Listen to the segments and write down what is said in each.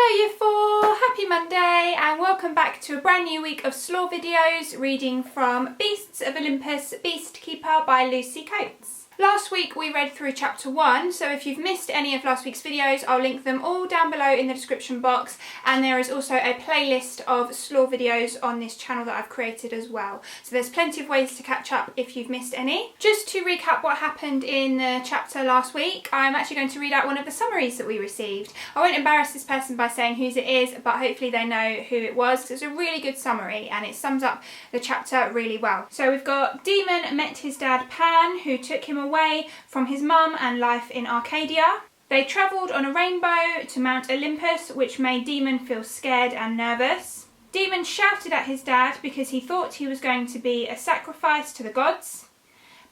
Hello Year 4, happy Monday and welcome back to a brand new week of Slor videos reading from Beasts of Olympus, Beast Keeper by Lucy Coates. Last week we read through chapter 1, so if you've missed any of last week's videos I'll link them all down below in the description box, and there is also a playlist of Slor videos on this channel that I've created as well. So there's plenty of ways to catch up if you've missed any. Just to recap what happened in the chapter last week, I'm actually going to read out one of the summaries that we received. I won't embarrass this person by saying whose it is, but hopefully they know who it was, because it's a really good summary and it sums up the chapter really well. So we've got Demon met his dad Pan, who took him away from his mum and life in Arcadia. They travelled on a rainbow to Mount Olympus, which made Demon feel scared and nervous. Demon shouted at his dad because he thought he was going to be a sacrifice to the gods.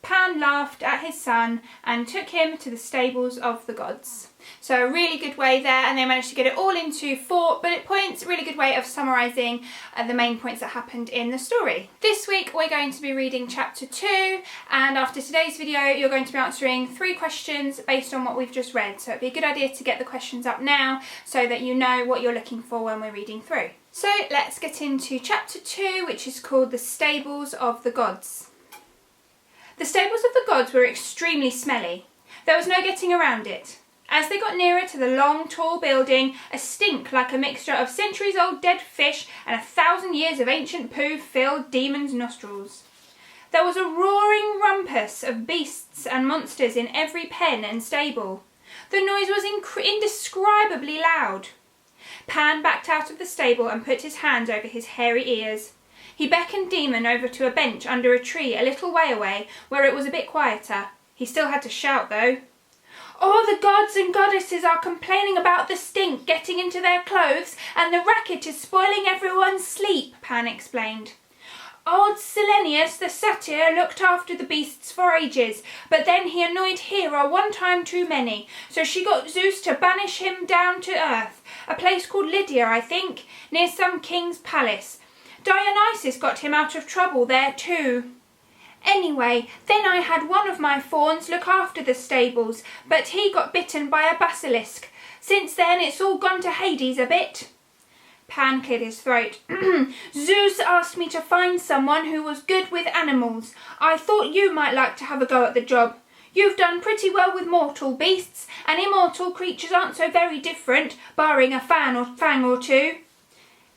Pan laughed at his son and took him to the stables of the gods. So a really good way there, and they managed to get it all into 4 bullet points. Really good way of summarising the main points that happened in the story. This week we're going to be reading chapter 2, and after today's video you're going to be answering 3 questions based on what we've just read. So it'd be a good idea to get the questions up now so that you know what you're looking for when we're reading through. So let's get into chapter 2, which is called The Stables of the Gods. The stables of the gods were extremely smelly. There was no getting around it. As they got nearer to the long, tall building, a stink like a mixture of centuries-old dead fish and 1,000 years of ancient poo filled Demon's nostrils. There was a roaring rumpus of beasts and monsters in every pen and stable. The noise was indescribably loud. Pan backed out of the stable and put his hands over his hairy ears. He beckoned Demon over to a bench under a tree a little way away, where it was a bit quieter. He still had to shout, though. "All the gods and goddesses are complaining about the stink getting into their clothes, and the racket is spoiling everyone's sleep," Pan explained. "Old Silenius the satyr looked after the beasts for ages, but then he annoyed Hera one time too many, so she got Zeus to banish him down to earth, a place called Lydia, I think, near some king's palace. Dionysus got him out of trouble there too. Anyway, then I had one of my fawns look after the stables, but he got bitten by a basilisk. Since then it's all gone to Hades a bit." Pan cleared his throat. "Zeus asked me to find someone who was good with animals. I thought you might like to have a go at the job. You've done pretty well with mortal beasts, and immortal creatures aren't so very different, barring a fang or two."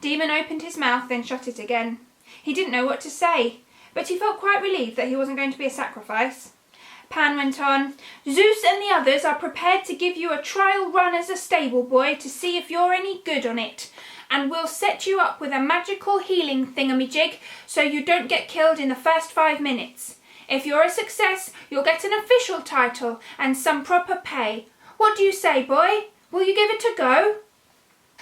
Demon opened his mouth, then shut it again. He didn't know what to say, but he felt quite relieved that he wasn't going to be a sacrifice. Pan went on, "Zeus and the others are prepared to give you a trial run as a stable boy to see if you're any good on it, and we'll set you up with a magical healing thingamajig so you don't get killed in the first 5 minutes. If you're a success, you'll get an official title and some proper pay. What do you say, boy? Will you give it a go?"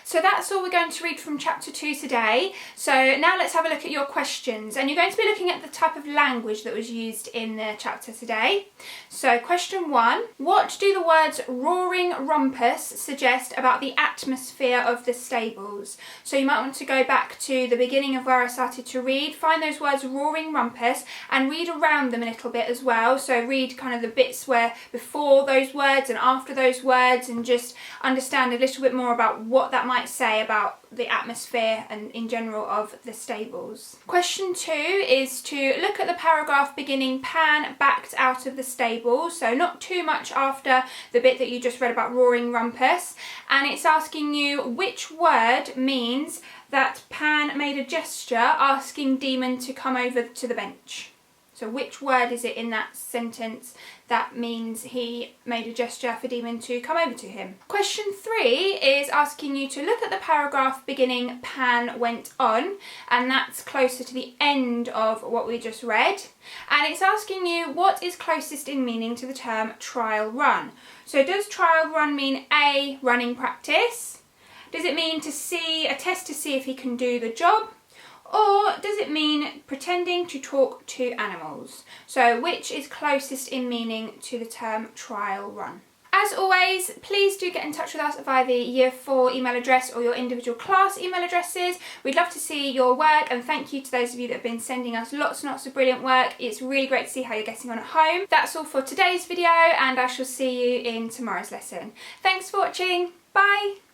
So that's all we're going to read from chapter 2 today. So now let's have a look at your questions, and you're going to be looking at the type of language that was used in the chapter today. So question 1, what do the words roaring rumpus suggest about the atmosphere of the stables? So you might want to go back to the beginning of where I started to read, find those words roaring rumpus and read around them a little bit as well. So read kind of the bits where before those words and after those words, and just understand a little bit more about what that might say about the atmosphere and in general of the stables. Question 2 is to look at the paragraph beginning Pan backed out of the stables, so not too much after the bit that you just read about roaring rumpus, and it's asking you which word means that Pan made a gesture asking Demon to come over to the bench. So which word is it in that sentence that means he made a gesture for Demon to come over to him? Question 3 is asking you to look at the paragraph beginning Pan went on, and that's closer to the end of what we just read. And it's asking you what is closest in meaning to the term trial run. So does trial run mean A, running practice? Does it mean to see a test to see if he can do the job? Or does it mean pretending to talk to animals? So which is closest in meaning to the term trial run? As always, please do get in touch with us via the Year 4 email address or your individual class email addresses. We'd love to see your work, and thank you to those of you that have been sending us lots and lots of brilliant work. It's really great to see how you're getting on at home. That's all for today's video, and I shall see you in tomorrow's lesson. Thanks for watching. Bye!